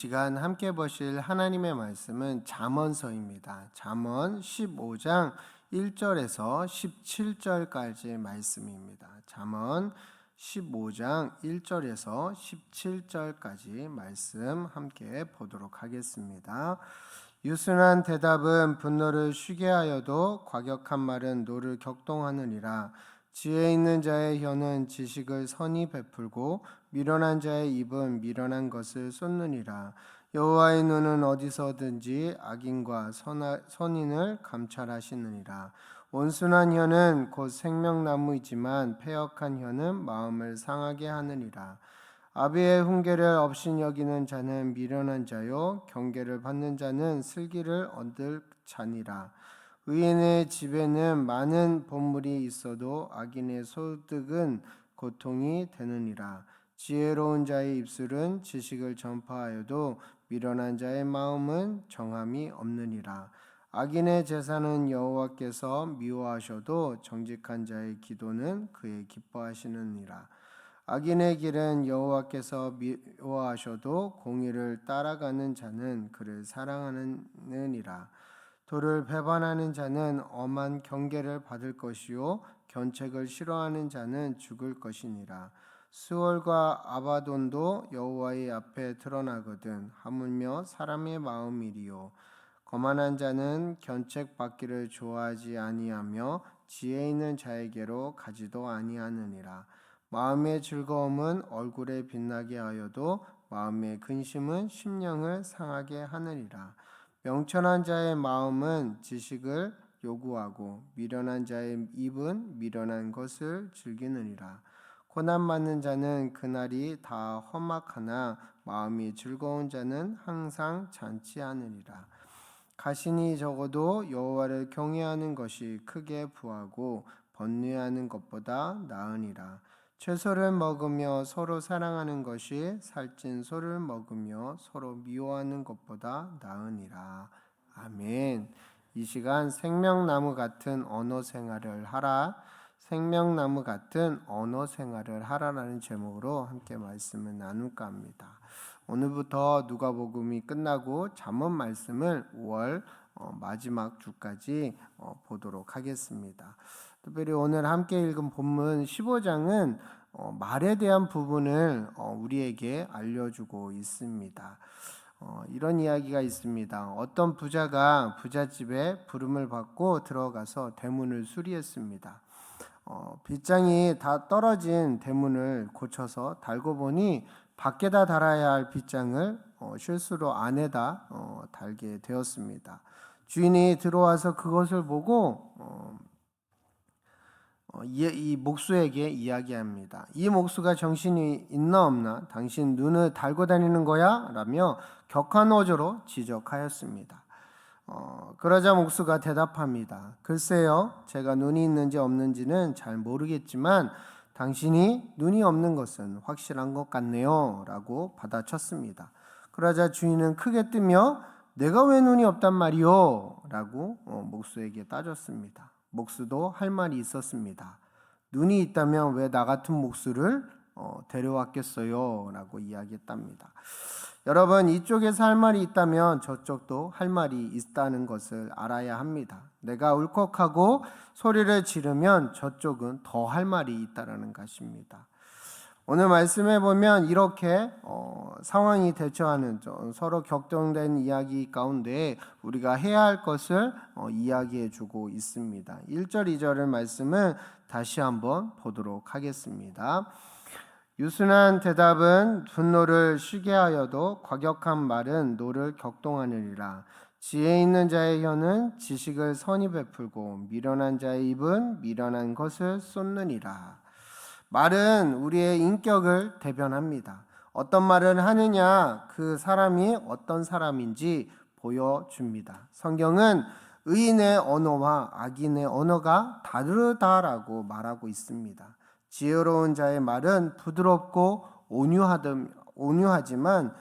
시간 함께 보실 하나님의 말씀은 잠언서입니다. 잠언 15장 1절에서 17절까지 말씀입니다. 잠언 15장 1절에서 17절까지 말씀 함께 보도록 하겠습니다. 유순한 대답은 분노를 쉬게 하여도 과격한 말은 노를 격동하느니라. 지혜 있는 자의 혀는 지식을 선히 베풀고 미련한 자의 입은 미련한 것을 쏟느니라. 여호와의 눈은 어디서든지 악인과 선인을 감찰하시느니라. 온순한 혀는 곧 생명나무이지만 패역한 혀는 마음을 상하게 하느니라. 아비의 훈계를 업신여기는 자는 미련한 자요 경계를 받는 자는 슬기를 얻을 자니라. 의인의 집에는 많은 보물이 있어도 악인의 소득은 고통이 되느니라. 지혜로운 자의 입술은 지식을 전파하여도 미련한 자의 마음은 정함이 없느니라. 악인의 제사는 여호와께서 미워하셔도 정직한 자의 기도는 그의 기뻐하시느니라. 악인의 길은 여호와께서 미워하셔도 공의를 따라가는 자는 그를 사랑하느니라. 도를 배반하는 자는 엄한 경계를 받을 것이요 견책을 싫어하는 자는 죽을 것이니라. 수월과 아바돈도 여호와의 앞에 드러나거든 하물며 사람의 마음이리요. 거만한 자는 견책 받기를 좋아하지 아니하며 지혜 있는 자에게로 가지도 아니하느니라. 마음의 즐거움은 얼굴에 빛나게 하여도 마음의 근심은 심령을 상하게 하느니라. 명철한 자의 마음은 지식을 요구하고 미련한 자의 입은 미련한 것을 즐기느니라. 고난 받는 자는 그날이 다 험악하나 마음이 즐거운 자는 항상 잔치하느니라. 가신이 적어도 여호와를 경외하는 것이 크게 부하고 번뇌하는 것보다 나으니라. 채소를 먹으며 서로 사랑하는 것이 살찐 소를 먹으며 서로 미워하는 것보다 나으니라. 아멘. 이 시간 생명나무 같은 언어 생활을 하라. 생명나무 같은 언어 생활을 하라라는 제목으로 함께 말씀을 나눌까 합니다. 오늘부터 누가복음이 끝나고 잠언 말씀을 5월 마지막 주까지 보도록 하겠습니다. 특별히 오늘 함께 읽은 본문 15장은 말에 대한 부분을 우리에게 알려주고 있습니다. 이런 이야기가 있습니다. 어떤 부자가 부잣집에 부름을 받고 들어가서 대문을 수리했습니다. 빗장이 다 떨어진 대문을 고쳐서 달고 보니 밖에다 달아야 할 빗장을 실수로 안에다 달게 되었습니다. 주인이 들어와서 그것을 보고 이 목수에게 이야기합니다. 이 목수가 정신이 있나 없나? 당신 눈을 달고 다니는 거야? 라며 격한 어조로 지적하였습니다. 그러자 목수가 대답합니다. 글쎄요, 제가 눈이 있는지 없는지는 잘 모르겠지만 당신이 눈이 없는 것은 확실한 것 같네요 라고 받아쳤습니다. 그러자 주인은 크게 뜨며 내가 왜 눈이 없단 말이요? 라고 목수에게 따졌습니다. 목수도 할 말이 있었습니다. 눈이 있다면 왜 나 같은 목수를 데려왔겠어요? 라고 이야기했답니다. 여러분, 이쪽에서 할 말이 있다면 저쪽도 할 말이 있다는 것을 알아야 합니다. 내가 울컥하고 소리를 지르면 저쪽은 더 할 말이 있다는 것입니다. 오늘 말씀해 보면 이렇게 상황이 대처하는 서로 격동된 이야기 가운데 우리가 해야 할 것을 이야기해 주고 있습니다. 1절 2절의 말씀을 다시 한번 보도록 하겠습니다. 유순한 대답은 분노를 쉬게 하여도 과격한 말은 노를 격동하느니라. 지혜 있는 자의 혀는 지식을 선히 베풀고 미련한 자의 입은 미련한 것을 쏟느니라. 말은 우리의 인격을 대변합니다. 어떤 말을 하느냐 그 사람이 어떤 사람인지 보여줍니다. 성경은 의인의 언어와 악인의 언어가 다르다라고 말하고 있습니다. 지혜로운 자의 말은 부드럽고 온유하지만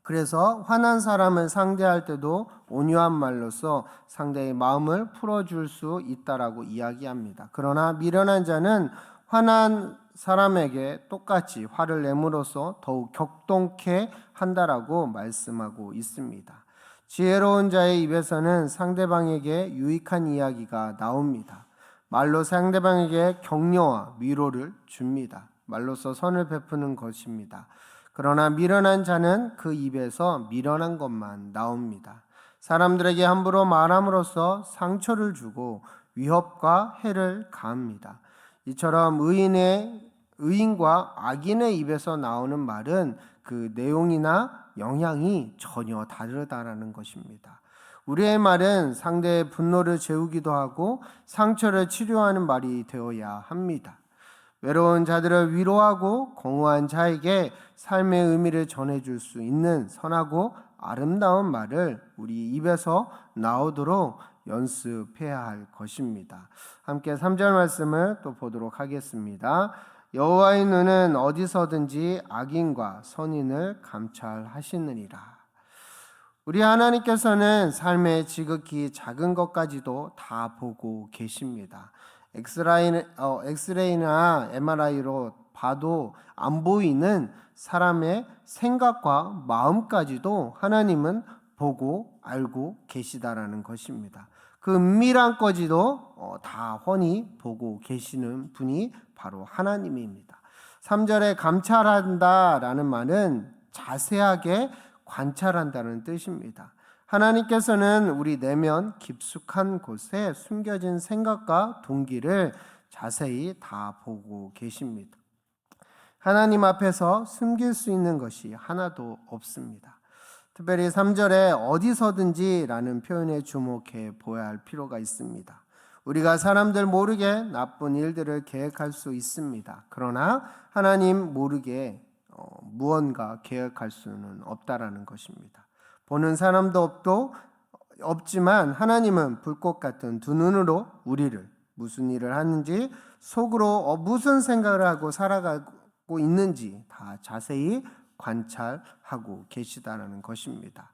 그래서 화난 사람을 상대할 때도 온유한 말로써 상대의 마음을 풀어줄 수 있다라고 이야기합니다. 그러나 미련한 자는 화난 사람에게 똑같이 화를 내므로써 더욱 격동케 한다라고 말씀하고 있습니다. 지혜로운 자의 입에서는 상대방에게 유익한 이야기가 나옵니다. 말로 상대방에게 격려와 위로를 줍니다. 말로써 선을 베푸는 것입니다. 그러나 미련한 자는 그 입에서 미련한 것만 나옵니다. 사람들에게 함부로 말함으로써 상처를 주고 위협과 해를 가합니다. 이처럼 의인과 악인의 입에서 나오는 말은 그 내용이나 영향이 전혀 다르다라는 것입니다. 우리의 말은 상대의 분노를 재우기도 하고 상처를 치료하는 말이 되어야 합니다. 외로운 자들을 위로하고 공허한 자에게 삶의 의미를 전해줄 수 있는 선하고 아름다운 말을 우리 입에서 나오도록 연습해야 할 것입니다. 함께 3절 말씀을 또 보도록 하겠습니다. 여호와의 눈은 어디서든지 악인과 선인을 감찰하시느니라. 우리 하나님께서는 삶의 지극히 작은 것까지도 다 보고 계십니다. 엑스레이나 MRI로 봐도 안 보이는 사람의 생각과 마음까지도 하나님은 보고 알고 계시다라는 것입니다. 그 은밀한 거지도 다 훤히 보고 계시는 분이 바로 하나님입니다. 3절에 감찰한다라는 말은 자세하게 관찰한다는 뜻입니다. 하나님께서는 우리 내면 깊숙한 곳에 숨겨진 생각과 동기를 자세히 다 보고 계십니다. 하나님 앞에서 숨길 수 있는 것이 하나도 없습니다. 특별히 3절에 어디서든지라는 표현에 주목해 보아야 할 필요가 있습니다. 우리가 사람들 모르게 나쁜 일들을 계획할 수 있습니다. 그러나 하나님 모르게 무언가 계획할 수는 없다라는 것입니다. 보는 사람도 없지만 하나님은 불꽃 같은 두 눈으로 우리를 무슨 일을 하는지 속으로 무슨 생각을 하고 살아가고 있는지 다 자세히 관찰하고 계시다는 것입니다.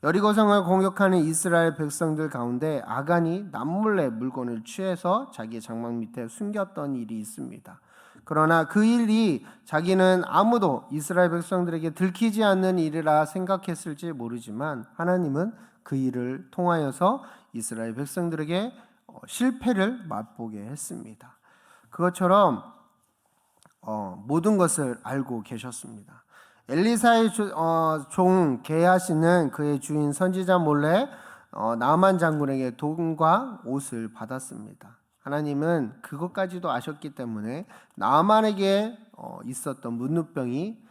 여리고성을 공격하는 이스라엘 백성들 가운데 아간이 남몰래 물건을 취해서 자기 장막 밑에 숨겼던 일이 있습니다. 그러나 그 일이 자기는 아무도 이스라엘 백성들에게 들키지 않는 일이라 생각했을지 모르지만 하나님은 그 일을 통하여서 이스라엘 백성들에게 실패를 맛보게 했습니다. 그것처럼 모든 것을 알고 계셨습니다. 엘리사의 종 게하시는 그의 주인 선지자 몰래 나만 장군에게 돈과 옷을 받았습니다. 하나님은 그것까지도 아셨기 때문에 나만에게 있었던 문무병이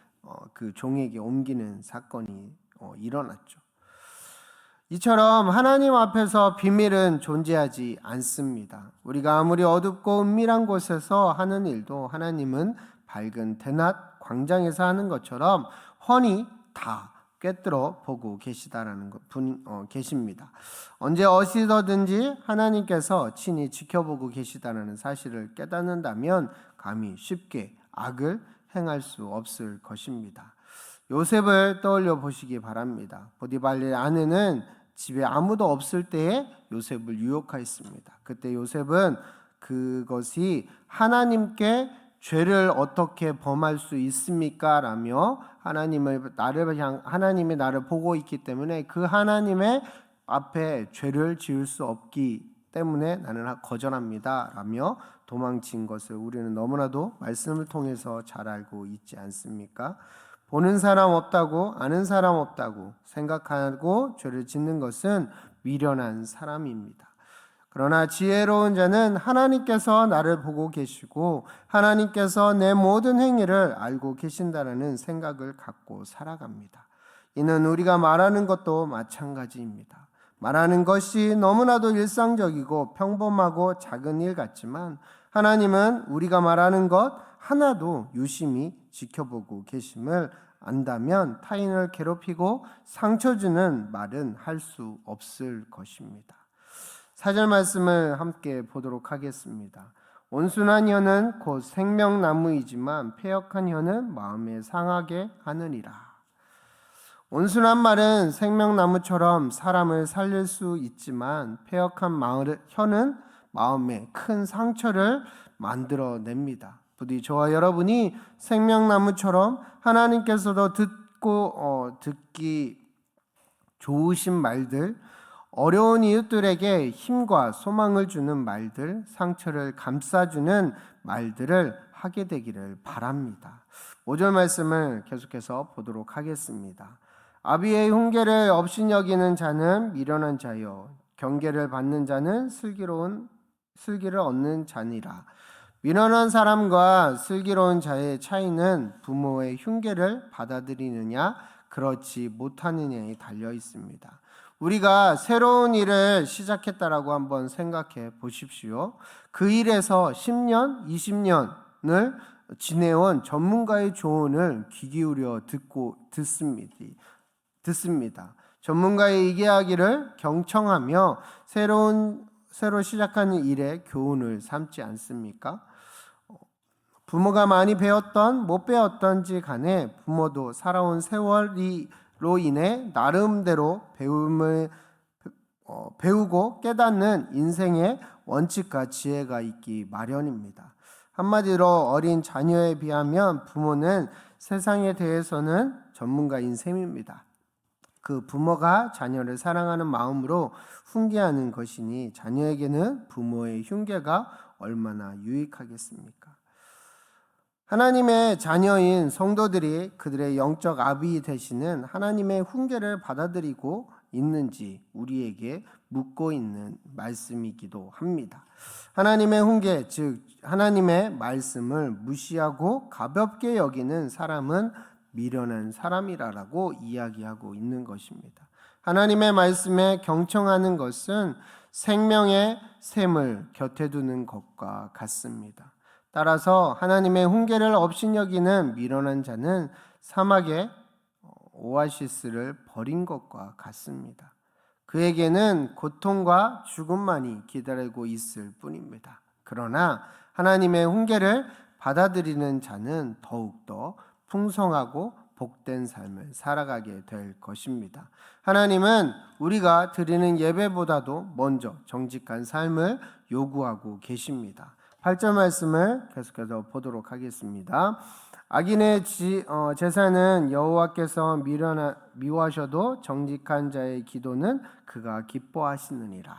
그 종에게 옮기는 사건이 일어났죠. 이처럼 하나님 앞에서 비밀은 존재하지 않습니다. 우리가 아무리 어둡고 은밀한 곳에서 하는 일도 하나님은 밝은 대낮 광장에서 하는 것처럼 훤히 다 꿰뚫어 보고 계시다라는 계십니다. 언제 어디서든지 하나님께서 친히 지켜보고 계시다는 사실을 깨닫는다면 감히 쉽게 악을 행할 수 없을 것입니다. 요셉을 떠올려 보시기 바랍니다. 보디발의 아내는 집에 아무도 없을 때에 요셉을 유혹하였습니다. 그때 요셉은 그것이 하나님께 죄를 어떻게 범할 수 있습니까? 라며 하나님이 나를 보고 있기 때문에 그 하나님의 앞에 죄를 지을 수 없기 때문에 나는 거절합니다. 라며 도망친 것을 우리는 너무나도 말씀을 통해서 잘 알고 있지 않습니까? 보는 사람 없다고 아는 사람 없다고 생각하고 죄를 짓는 것은 미련한 사람입니다. 그러나 지혜로운 자는 하나님께서 나를 보고 계시고 하나님께서 내 모든 행위를 알고 계신다는 생각을 갖고 살아갑니다. 이는 우리가 말하는 것도 마찬가지입니다. 말하는 것이 너무나도 일상적이고 평범하고 작은 일 같지만 하나님은 우리가 말하는 것 하나도 유심히 지켜보고 계심을 안다면 타인을 괴롭히고 상처 주는 말은 할 수 없을 것입니다. 4절 말씀을 함께 보도록 하겠습니다. 온순한 혀는 곧 생명나무이지만 패역한 혀는 마음에 상하게 하느니라. 온순한 말은 생명나무처럼 사람을 살릴 수 있지만 패역한 혀는 마음에 큰 상처를 만들어냅니다. 부디 저와 여러분이 생명나무처럼 하나님께서도 듣기 좋으신 말들, 어려운 이웃들에게 힘과 소망을 주는 말들, 상처를 감싸주는 말들을 하게 되기를 바랍니다. 5절 말씀을 계속해서 보도록 하겠습니다. 아비의 훈계를 업신여기는 자는 미련한 자요, 경계를 받는 자는 슬기를 얻는 자니라. 미련한 사람과 슬기로운 자의 차이는 부모의 흉계를 받아들이느냐 그렇지 못하느냐에 달려 있습니다. 우리가 새로운 일을 시작했다라고 한번 생각해 보십시오. 그 일에서 10년, 20년을 지내온 전문가의 조언을 귀 기울여 듣습니다. 전문가의 이야기를 경청하며 새로 시작하는 일에 교훈을 삼지 않습니까? 부모가 많이 배웠던 못 배웠던지 간에 부모도 살아온 세월로 인해 나름대로 배우고 깨닫는 인생의 원칙과 지혜가 있기 마련입니다. 한마디로 어린 자녀에 비하면 부모는 세상에 대해서는 전문가인 셈입니다. 그 부모가 자녀를 사랑하는 마음으로 훈계하는 것이니 자녀에게는 부모의 흉계가 얼마나 유익하겠습니까? 하나님의 자녀인 성도들이 그들의 영적 아비 되시는 하나님의 훈계를 받아들이고 있는지 우리에게 묻고 있는 말씀이기도 합니다. 하나님의 훈계, 즉 하나님의 말씀을 무시하고 가볍게 여기는 사람은 미련한 사람이라고 이야기하고 있는 것입니다. 하나님의 말씀에 경청하는 것은 생명의 샘을 곁에 두는 것과 같습니다. 따라서 하나님의 훈계를 업신여기는 미련한 자는 사막의 오아시스를 버린 것과 같습니다. 그에게는 고통과 죽음만이 기다리고 있을 뿐입니다. 그러나 하나님의 훈계를 받아들이는 자는 더욱더 풍성하고 복된 삶을 살아가게 될 것입니다. 하나님은 우리가 드리는 예배보다도 먼저 정직한 삶을 요구하고 계십니다. 8절 말씀을 계속해서 보도록 하겠습니다. 악인의 제사는 여호와께서 미워하셔도 정직한 자의 기도는 그가 기뻐하시느니라.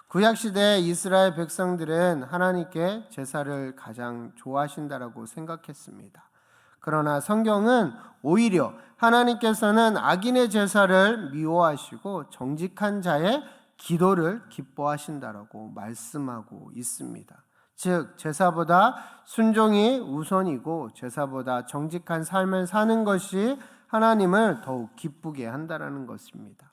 구약시대 이스라엘 백성들은 하나님께 제사를 가장 좋아하신다라고 생각했습니다. 그러나 성경은 오히려 하나님께서는 악인의 제사를 미워하시고 정직한 자의 기도를 기뻐하신다라고 말씀하고 있습니다. 즉 제사보다 순종이 우선이고 제사보다 정직한 삶을 사는 것이 하나님을 더욱 기쁘게 한다라는 것입니다.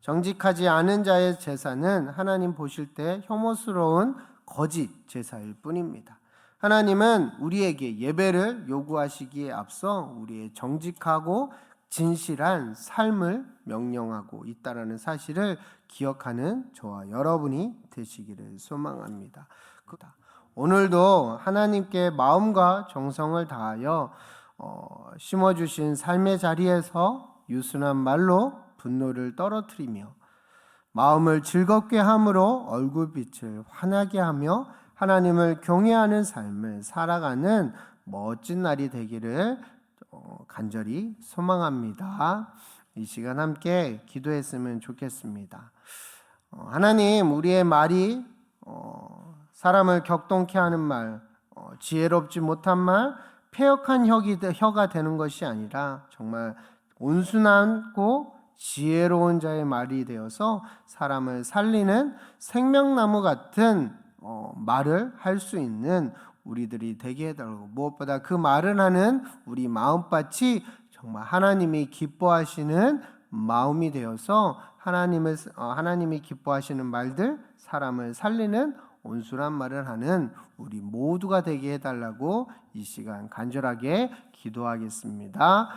정직하지 않은 자의 제사는 하나님 보실 때 혐오스러운 거짓 제사일 뿐입니다. 하나님은 우리에게 예배를 요구하시기에 앞서 우리의 정직하고 진실한 삶을 명령하고 있다는 사실을 기억하는 저와 여러분이 되시기를 소망합니다. 오늘도 하나님께 마음과 정성을 다하여 심어주신 삶의 자리에서 유순한 말로 분노를 떨어뜨리며 마음을 즐겁게 함으로 얼굴빛을 환하게 하며 하나님을 경외하는 삶을 살아가는 멋진 날이 되기를 간절히 소망합니다. 이 시간 함께 기도했으면 좋겠습니다. 하나님, 우리의 말이 사람을 격동케 하는 말, 지혜롭지 못한 말, 패역한 혀가 되는 것이 아니라 정말 온순하고 지혜로운 자의 말이 되어서 사람을 살리는 생명나무 같은 말을 할 수 있는 우리들이 되게 해달라고, 무엇보다 그 말을 하는 우리 마음밭이 정말 하나님이 기뻐하시는 마음이 되어서 하나님이 기뻐하시는 말들, 사람을 살리는 온순한 말을 하는 우리 모두가 되게 해달라고 이 시간 간절하게 기도하겠습니다.